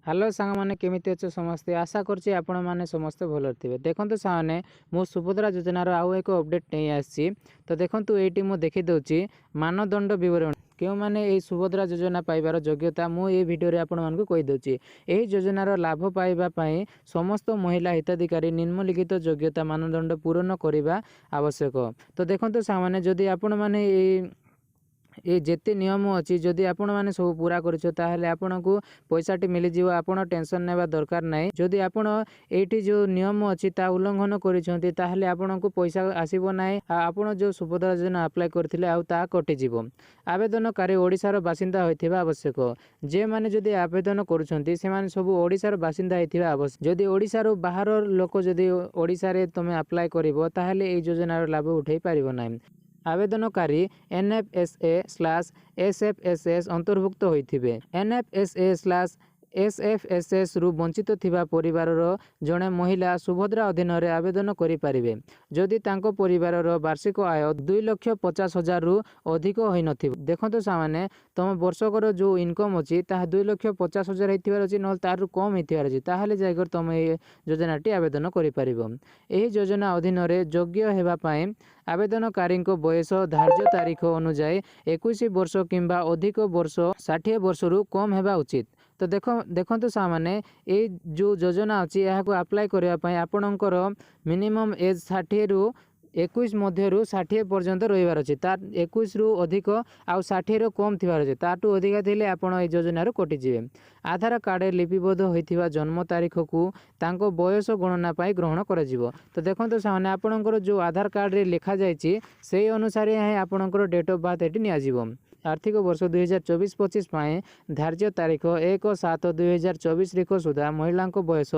Hello सांग मैंने केमिति अच्छे समस्ते आशा करछि आपण माने समस्ते भल थे। देखो सामने मो सुभद्रा योजनार आउ एक अपडेट नहीं आसी। तो देखो ये मुझे देखी दूची मानदंड विवरण क्यों माने ये सुभद्रा योजना पाइबार योग्यता मुझे भिडियो आपण मानक कहीदे। यही योजनार लाभ पाइबापी समस्त महिला हिताधिकारी निम्नलिखित योग्यता मानदंड पूरण करने आवश्यक। तो देखो सामने जदि आपण माने ये जिते नियम अच्छी जदि आपण मैंने सब पूरा करपन को पैसाटी मिलज आपण टेंशन नेबा दरकार नहीं। जदि आपण ये जो नियम अच्छी उल्लंघन करपन को पैसा आसब ना। आपण जो सुभद्रा योजना अप्लाई करते कटिज। आवेदनकारी ओडिशार बासिंदा होइथिबा आवश्यक। जे माने जदि आवेदन करुछंती से माने सब ओडिशार बासिंदा होइथिबा आवश्यक। जदि ओडिशार बाहर लोक जदि ओडिशा रे तमे अप्लाई करिवो ताहेले ए योजनार लाभ उठाई पारिबो नाही। आवेदनकारी NFSA/SFSS अंतर्भुक्त होइथिबे। NFSA/SFSS रु वंचित थिबा परिवारर जड़े महिला सुभद्रा अधीन रे आवेदन करि पारिबे जदि तांको परिवारर वार्षिक आय 2,50,000 रु अधिक होई नथिबो। देखंतो सामाने तम वर्षकर जो इनकम अछि ता 2,50,000 हेतिबार अछि न तारु कम हेतिबार अछि ताहाले जायगर तम ए योजनाटी आवेदन करि पारिबो। एही योजना अधीन रे योग्य हेबा पई आवेदनकारी बयस धार्य तारीख अनुजाई 21 वर्ष किंबा अधिक वर्ष 60 वर्ष रु कम हेबा उचित। तो देखो सामाने ये जो योजना अच्छी यहाँ अप्लाई करने आपणकर मिनिमम एज 60 रु 21 मध्य 60 पर्यंत रहीबार अच्छे। तार 21 रु अधिक आउ 60 रु कम थिबार अच्छे। ताटू अधिक थिले आपण ए योजनार कटिजिवे। आधार कार्ड लिपिबद्ध होइथिबा जन्म तारीख को तांको बयस गणना पाई ग्रहण कराजिवो। तो देखो सामने आपणकर जो आधार कार्ड रे लिखा जायछि से अनुसार आपणकर डेट ऑफ बर्थ एटी नियाजिवो। आर्थिक वर्ष 2024-25 पाए धार्य तारीख 1/7/2024 तारीख सुधा महिला बयस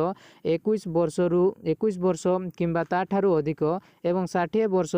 21 वर्ष किंबा ताठारु अधिक एवं 60 वर्ष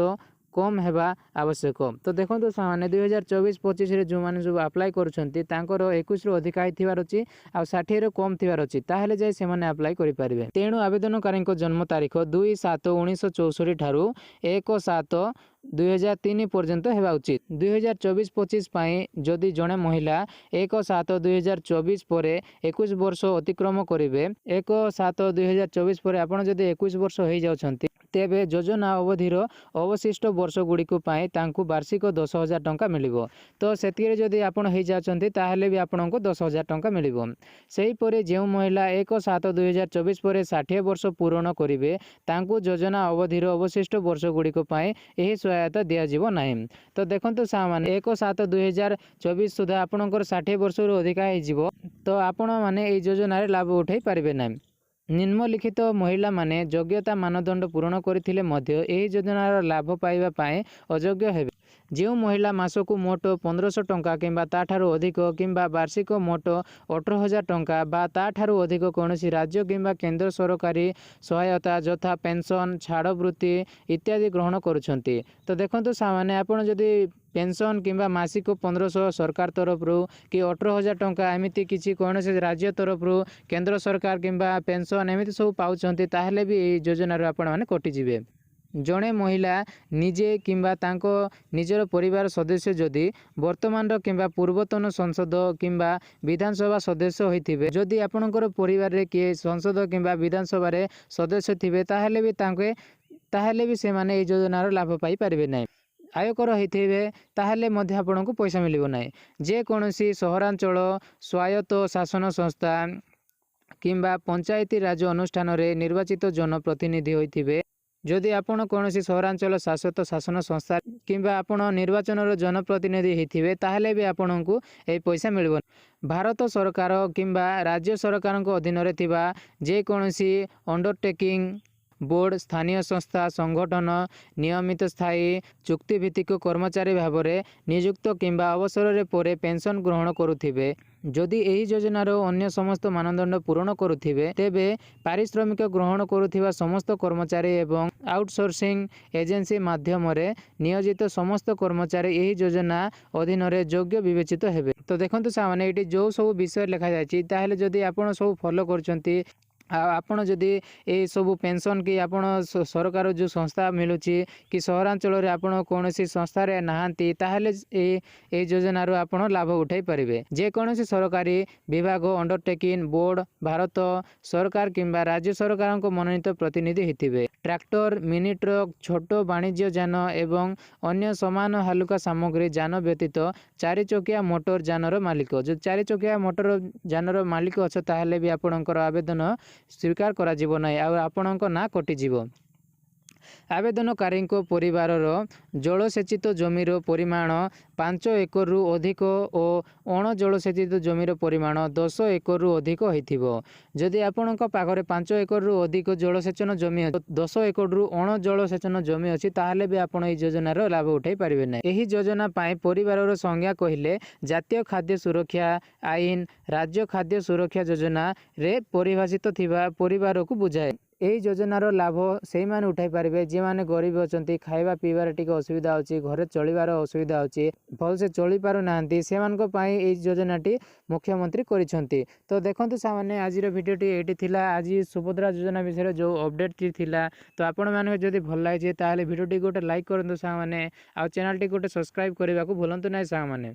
कम हेबा आवश्यक। तो देखो सामान्य 2024-25 रे जो माने जो अप्लाई करूछंती तांकर 21 रु अधिक आइथिबार अछि आ 60 रु कम थिबार अछि ताहेले जाय से माने अप्लाई करि परिबे। तेणु आवेदनकारी जन्म तारीख 2/7/1964 ठारू 1/7/2003 पर्यंत हेबा उचित। 2024-25 पाए जदि जड़े महिला 1/7/2024 पर 21 वर्ष अतिक्रम करेंगे 1/7/2024 पर आपड़ जदि 21 वर्ष हो जाउछंती तेबे योजना अवधिर अवशिष्ट वर्ष गुड़िक वार्षिक 10,000 टंका मिलिबो। तो सेतिरे जदि आपण हो जाउछंती ताहेले भी आपनको 10,000 टंका मिलिबो। सेही परे जेउ महिला 1/7/2024 पर 60 वर्ष पूर्ण करिवे तांको योजना अवधिर अवशिष्ट वर्ष गुड़िक यही सहायता दियाजिबो नाही। तो देखंतु सामान्य 1/7/2024 सुधा आपणकर 60 वर्ष रु अधिक हो तो आपण माने ए योजना लाभ उठाई पारिबे नाही। निम्नलिखित महिला माने योग्यता मानदंड पूरण करथिले मध्य एही योजनार लाभ पाइबा पाए अयोग्य हेबे। जो महिला मासकु मोट 1500 टंका किंबा ताठारु अधिक किंबा वार्षिक मोट 18,000 टंका बा ताठारु अधिक कौनसी राज्य किंबा केंद्र सरकारी सहायता यथा पेंशन छाड़वृत्ति इत्यादि ग्रहण करुछंती। तो देखंतु सामान्य आपण जदि पेंशन किंबा मासिक 1500 सरकार तरफ कि 18,000 टंका एमती किसी कौन से राज्य तरफ केंद्र सरकार किंबा पेंशन एमती सब पाउछंती ताहेले भी योजनार आपण माने कटिजिवे। जड़े महिला निजे किंबा तांको निजर परिवार सदस्य जदि वर्तमान किंबा पूर्वतन संसद किंबा विधानसभा सदस्य होइथिबे जदि आपणकर परिवार रे किए संसद किंबा विधानसभा रे सदस्य थिबे ताहेले भी से माने ए योजनार लाभ पाई परिबे नै। आयकर होइथिबे ताहेले मध्य आपनको पैसा मिलिबो नै। जे कोनोसी सहरांचल स्वायत्त शासन संस्था किंबा पंचायती राज अनुष्ठान रे निर्वाचित जनप्रतिनिधि होइथिबे जदि आपण कोनोसी सहरांचल शासित शासन संस्था किंबा आपण निर्वाचन जनप्रतिनिधि होइथिबे ताहेले भी आपनको ए पैसा मिलिबो। भारत सरकार किंबा राज्य सरकार अधीन रे थिबा जे कोनोसी अंडरटेकिंग बोर्ड स्थानीय संस्था संगठन नियमित स्थायी चुक्तिभित्तिक कर्मचारी भाव में नियुक्त किंबा अवसर रे परे पेंशन ग्रहण करुथिबे जदि एही योजनार अन्य समस्त मानदंड पूरण करुथिबे तेबे पारिश्रमिक ग्रहण करुथिबा समस्त कर्मचारी एवं आउटसोर्सिंग एजेंसी माध्यम रे नियोजित समस्त कर्मचारी एही योजना अधीन रे योग्य विवेचित हेबे। तो देखंतु सामान्य एटी जो सब विषय लिखा जायछि ताहेले जदि आपण सब फॉलो करचंती ଆପଣ ଯଦି ଏଇ ସବୁ ପେନସନ୍ କି ଆପଣ ସରକାର ଯେଉଁ ସଂସ୍ଥା ମିଳୁଛି କି ସହରାଞ୍ଚଳରେ ଆପଣ କୌଣସି ସଂସ୍ଥାରେ ନାହାନ୍ତି ତାହେଲେ ଏଇ ଯୋଜନାରୁ ଆପଣ ଲାଭ ଉଠାଇ ପାରିବେ। ଯେକୌଣସି ସରକାରୀ ବିଭାଗ ଅଣ୍ଡରଟେକିଂ ବୋର୍ଡ଼ ଭାରତ ସରକାର କିମ୍ବା ରାଜ୍ୟ ସରକାରଙ୍କ ମନୋନୀତ ପ୍ରତିନିଧି ହୋଇଥିବେ। ଟ୍ରାକ୍ଟର ମିନି ଟ୍ରକ୍ ଛୋଟ ବାଣିଜ୍ୟ ଯାନ ଏବଂ ଅନ୍ୟ ସମାନ ହାଲୁକା ସାମଗ୍ରୀ ଯାନ ବ୍ୟତୀତ 4 ଚକିଆ ମୋଟର ଯାନର ମାଲିକ। ଯଦି 4 ଚକିଆ ମୋଟର ଯାନର ମାଲିକ ଅଛ ତାହେଲେ ବି ଆପଣଙ୍କର ଆବେଦନ ସ୍ୱୀକାର କରାଯିବ ନାହିଁ ଆଉ ଆପଣଙ୍କ ନାଁ କଟିଯିବ। ଆବେଦନକାରୀଙ୍କ ପରିବାରର ଜଳସେଚିତ ଜମିର ପରିମାଣ 5 ଏକରରୁ ଅଧିକ ଓ ଅଣଜଳସେଚିତ ଜମିର ପରିମାଣ 10 ଏକରରୁ ଅଧିକ ହୋଇଥିବ। ଯଦି ଆପଣଙ୍କ ପାଖରେ 5 ଏକରରୁ ଅଧିକ ଜଳସେଚନ ଜମି ଅଛି 10 ଏକରରୁ ଅଣଜଳସେଚନ ଜମି ଅଛି ତାହେଲେ ବି ଆପଣ ଏହି ଯୋଜନାର ଲାଭ ଉଠାଇ ପାରିବେ ନାହିଁ। ଏହି ଯୋଜନା ପାଇଁ ପରିବାରର ସଂଜ୍ଞା କହିଲେ ଜାତୀୟ ଖାଦ୍ୟ ସୁରକ୍ଷା ଆଇନ ରାଜ୍ୟ ଖାଦ୍ୟ ସୁରକ୍ଷା ଯୋଜନାରେ ପରିଭାଷିତ ଥିବା ପରିବାରକୁ ବୁଝାଏ। ଏହି ଯୋଜନାର ଲାଭ ସେଇମାନେ ଉଠାଇ ପାରିବେ ଯେଉଁମାନେ ଗରିବ ଅଛନ୍ତି, ଖାଇବା ପିଇବାରେ ଟିକେ ଅସୁବିଧା ହେଉଛି, ଘରେ ଚଳିବାର ଅସୁବିଧା ହେଉଛି, ଭଲସେ ଚଳିପାରୁନାହାନ୍ତି, ସେମାନଙ୍କ ପାଇଁ ଏହି ଯୋଜନାଟି ମୁଖ୍ୟମନ୍ତ୍ରୀ କରିଛନ୍ତି। ତ ଦେଖନ୍ତୁ ସାମାନ୍ୟ ଆଜିର ଭିଡ଼ିଓଟି ଏଇଠି ଥିଲା। ଆଜି ସୁଭଦ୍ରା ଯୋଜନା ବିଷୟରେ ଯେଉଁ ଅପଡ଼େଟ୍ଟି ଥିଲା ତ ଆପଣମାନଙ୍କୁ ଯଦି ଭଲ ଲାଗିଛି ତାହେଲେ ଭିଡ଼ିଓଟି ଗୋଟେ ଲାଇକ୍ କରନ୍ତୁ ସାଙ୍ଗମାନେ ଆଉ ଚ୍ୟାନେଲଟି ଗୋଟେ ସବସ୍କ୍ରାଇବ୍ କରିବାକୁ ଭୁଲନ୍ତୁ ନାହିଁ ସାଙ୍ଗମାନେ।